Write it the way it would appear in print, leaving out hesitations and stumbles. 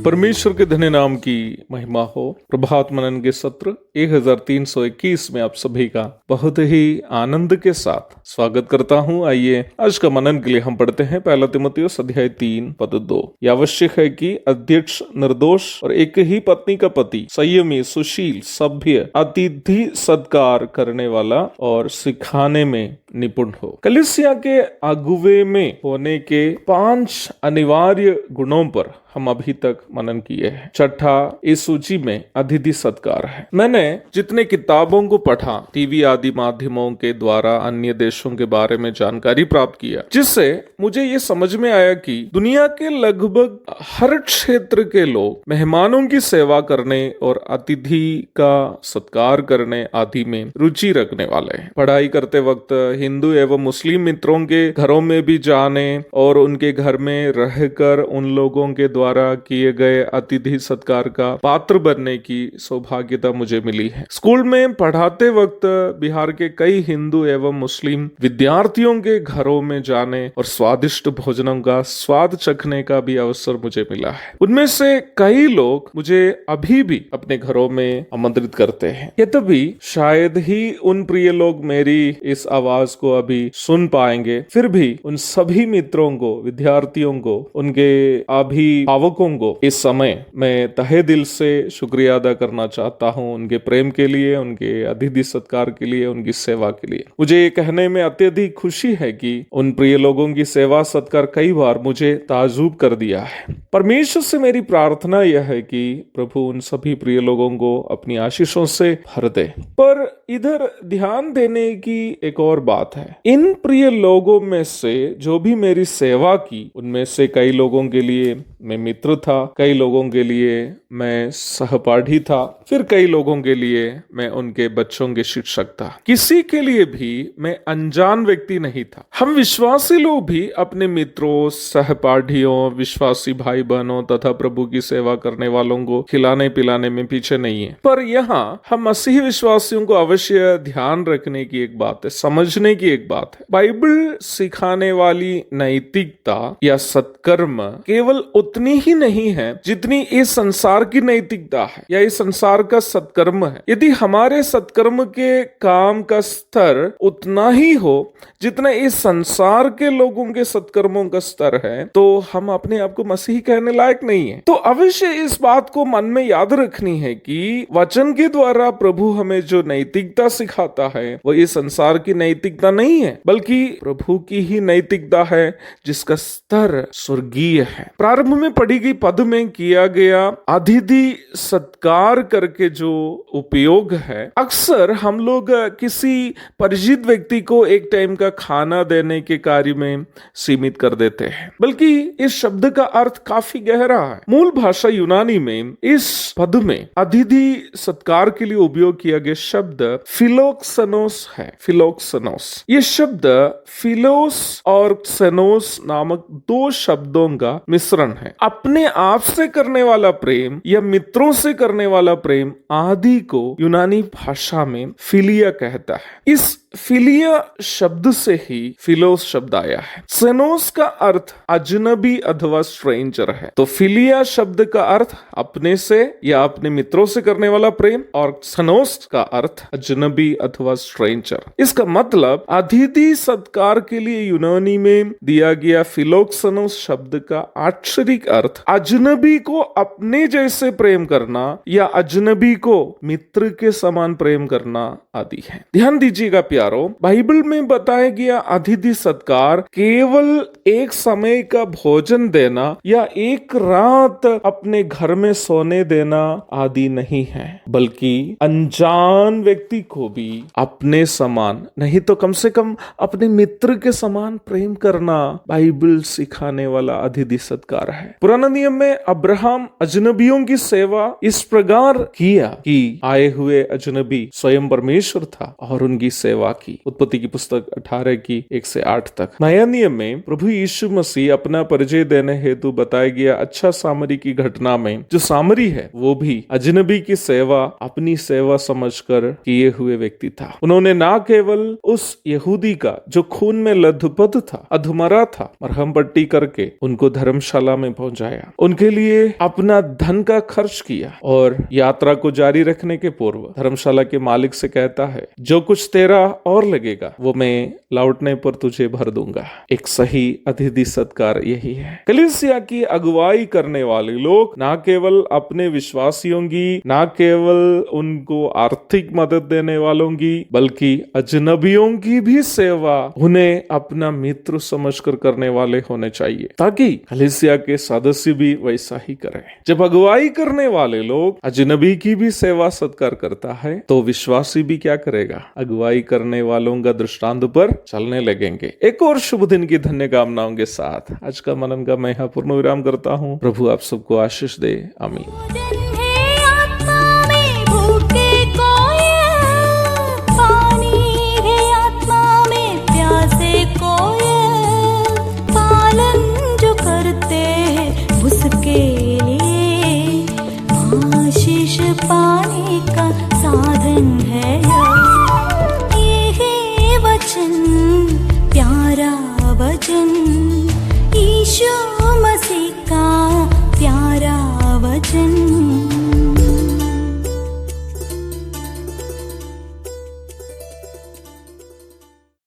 परमेश्वर के धन्य नाम की महिमा हो। प्रभात मनन के सत्र 1321 में आप सभी का बहुत ही आनंद के साथ स्वागत करता हूं। आइए आज का मनन के लिए हम पढ़ते हैं पहला तीमुथियुस अध्याय 3 पद 2। यह आवश्यक है कि अध्यक्ष निर्दोष और एक ही पत्नी का पति, संयमी, सुशील, सभ्य, अतिथि सत्कार करने वाला और सिखाने में निपुण हो। कलीसिया के अगुवे में होने के 5 अनिवार्य गुणों पर हम अभी तक मनन किए हैं। छठा इस सूची में अतिथि सत्कार है। मैंने जितने किताबों को पढ़ा, टीवी आदि माध्यमों के द्वारा अन्य देशों के बारे में जानकारी प्राप्त किया, जिससे मुझे ये समझ में आया कि दुनिया के लगभग हर क्षेत्र के लोग मेहमानों की सेवा करने और अतिथि का सत्कार करने आदि में रुचि रखने वाले हैं। पढ़ाई करते वक्त हिंदू एवं मुस्लिम मित्रों के घरों में भी जाने और उनके घर में रहकर उन लोगों के द्वारा किए गए अतिथि सत्कार का पात्र बनने की सौभाग्यता मुझे मिली है। स्कूल में पढ़ाते वक्त बिहार के कई हिंदू एवं मुस्लिम विद्यार्थियों के घरों में जाने और स्वादिष्ट भोजनों का स्वाद चखने का भी अवसर मुझे मिला है। उनमें से कई लोग मुझे अभी भी अपने घरों में आमंत्रित करते हैं। ये तभी शायद ही उन प्रिय लोग मेरी इस आवाज को अभी सुन पाएंगे। फिर भी उन सभी मित्रों को, विद्यार्थियों को, उनके अभिभावकों को इस समय मैं तहे दिल से शुक्रिया अदा करना चाहता हूं, उनके प्रेम के लिए, उनके अतिथि सत्कार के लिए, उनकी सेवा के लिए। मुझे ये कहने में अत्यधिक खुशी है कि उन प्रिय लोगों की सेवा सत्कार कई बार मुझे ताजुब कर दिया है। परमेश्वर से मेरी प्रार्थना यह है कि प्रभु उन सभी प्रिय लोगों को अपनी आशीषों से भर दे। पर इधर ध्यान देने की एक और बात है। इन प्रिय लोगों में से जो भी मेरी सेवा की, उनमें से कई लोगों के लिए मैं मित्र था, कई लोगों के लिए मैं सहपाठी था, फिर कई लोगों के लिए मैं उनके बच्चों के शिक्षक था। किसी के लिए भी मैं अनजान व्यक्ति नहीं था। हम विश्वासी लोग भी अपने मित्रों, सहपाठियों, विश्वासी भाई बहनों तथा प्रभु की सेवा करने वालों को खिलाने पिलाने में पीछे नहीं है। पर यहाँ हम मसीही विश्वासियों को अवश्य ध्यान रखने की एक बात है, समझने की एक बात है। बाइबल सिखाने वाली नैतिकता या सत्कर्म केवल उतनी ही नहीं है जितनी इस संसार की नैतिकता है या इस संसार का सत्कर्म है। यदि हमारे सत्कर्म के काम का स्तर उतना ही हो जितना इस संसार के लोगों के सत्कर्मों का स्तर है, तो हम अपने आप को मसीही कहने लायक नहीं है। तो अवश्य इस बात को मन में याद रखनी है कि वचन के द्वारा प्रभु हमें जो नैतिकता सिखाता है वो इस संसार की नैतिकता नहीं है, बल्कि प्रभु की ही नैतिकता है जिसका स्तर स्वर्गीय है। प्रारंभ में पढ़ी गई पद में किया गया अतिथि सत्कार करके जो उपयोग है, अक्सर हम लोग किसी परिचित व्यक्ति को एक टाइम का खाना देने के कार्य में सीमित कर देते हैं, बल्कि इस शब्द का अर्थ काफी गहरा है। मूल भाषा यूनानी में इस पद में अतिथि सत्कार के लिए उपयोग किया गया शब्द फिलोक्सनोस है। फिलोक्सनोस, ये शब्द फिलोस और क्सेनोस नामक 2 शब्दों का मिश्रण है। अपने आप से करने वाला प्रेम या मित्रों से करने वाला प्रेम आदि को यूनानी भाषा में फिलिया कहता है। इस फिलिया शब्द से ही फिलोस शब्द आया है। सेनोस का अर्थ अजनबी अथवा स्ट्रेंजर है, तो फिलिया शब्द का अर्थ अपने से या अपने मित्रों से करने वाला प्रेम और सेनोस का अर्थ अजनबी अथवा स्ट्रेंजर। इसका मतलब अतिथि सत्कार के लिए यूनानी में दिया गया फिलोक्सनोस शब्द का आक्षरिक अर्थ अजनबी को अपने जैसे प्रेम करना या अजनबी को मित्र के समान प्रेम करना आदि है। ध्यान दीजिएगा प्यारो, बाइबल में बताया गया अतिथि सत्कार केवल एक समय का भोजन देना या एक रात अपने घर में सोने देना आदि नहीं है, बल्कि अनजान व्यक्ति को भी अपने समान नहीं तो कम से कम अपने मित्र के समान प्रेम करना बाइबल सिखाने वाला अतिथि सत्कार है। पुराना नियम में अब्राहम अजनबियों की सेवा इस प्रकार किया कि आए हुए अजनबी स्वयं परमेश्वर था और उनकी सेवा सेवा की। उत्पत्ति की पुस्तक 18 की 1 से 8 तक। नया नियम में प्रभु यीशु मसीह अपना परिचय देने हेतु बताया गया अच्छा सामरी की घटना में जो सामरी है वो भी अजनबी की सेवा अपनी सेवा समझकर किए हुए व्यक्ति था। उन्होंने ना केवल उस यहूदी का जो खून में लथपथ था, अधमरा था, मरहम पट्टी करके उनको धर्मशाला में पहुंचाया, उनके लिए अपना धन का खर्च किया और यात्रा को जारी रखने के पूर्व धर्मशाला के मालिक से कहता है, जो कुछ तेरा और लगेगा वो मैं लौटने पर तुझे भर दूंगा। एक सही अतिथि सत्कार यही है। कलीसिया की अगुवाई करने वाले लोग ना केवल अपने विश्वासियों की, ना केवल उनको आर्थिक मदद देने वालों की, बल्कि अजनबियों की भी सेवा उन्हें अपना मित्र समझकर करने वाले होने चाहिए, ताकि कलीसिया के सदस्य भी वैसा ही करें। जब अगुवाई करने वाले लोग अजनबी की भी सेवा सत्कार करता है तो विश्वासी भी क्या करेगा? अगुवाई करने वालों का दृष्टांत पर चलने लगेंगे। एक और शुभ दिन की धन्य कामनाओं के साथ आज का मनन का मैं यहाँ पूर्ण विराम करता हूँ। प्रभु आप सबको आशीष दे। आमीन। आशीष पाने का साधन है।